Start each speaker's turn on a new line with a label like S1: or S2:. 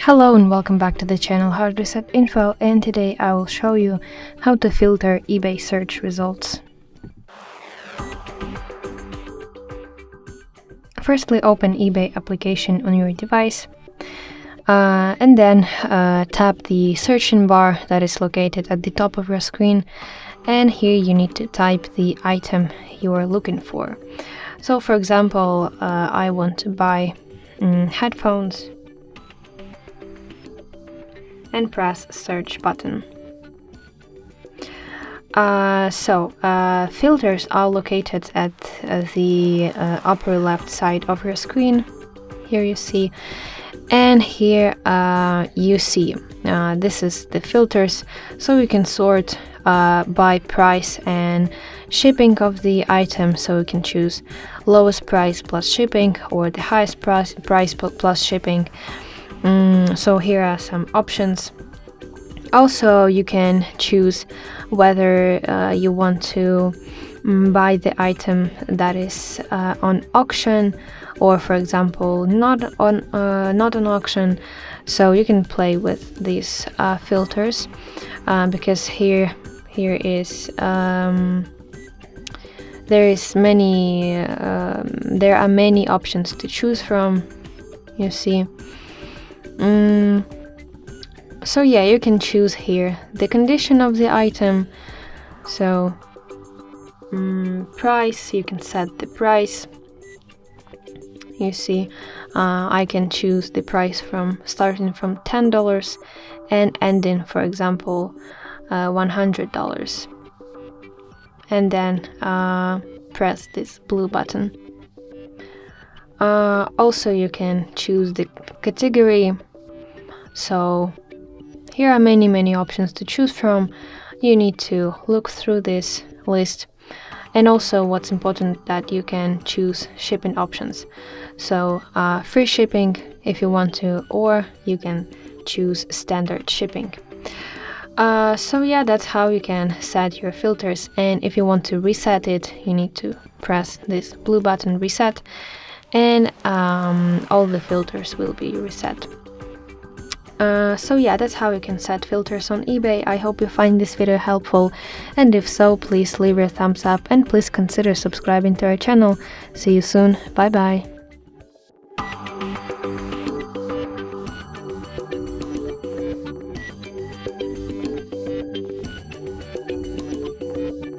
S1: Hello and welcome back to the channel HardReset.Info, and today I will show you how to filter eBay search results. Firstly, open eBay application on your device and then tap the searching bar that is located at the top of your screen, and here you need to type the item you are looking for. So for example, I want to buy headphones and press search button. Filters are located at the upper left side of your screen. Here you see, and here you see this is the filters, so you can sort by price and shipping of the item, so you can choose lowest price plus shipping or the highest price plus shipping. So here are some options. Also, you can choose whether you want to buy the item that is on auction, or for example not on auction. So you can play with these filters because here is there are many options to choose from, you see. So yeah, you can choose here the condition of the item. So price, you can set the price. You see, I can choose the price from starting from $10 and ending, for example, $100, and then press this blue button. Also, you can choose the category. So here are many options to choose from. You need to look through this list, and also what's important that you can choose shipping options. So free shipping if you want to, or you can choose standard shipping. So yeah, that's how you can set your filters, and if you want to reset it, you need to press this blue button, reset, and all the filters will be reset. So yeah, that's how you can set filters on eBay. I hope you find this video helpful, and if so, please leave a thumbs up and please consider subscribing to our channel. See you soon. Bye bye.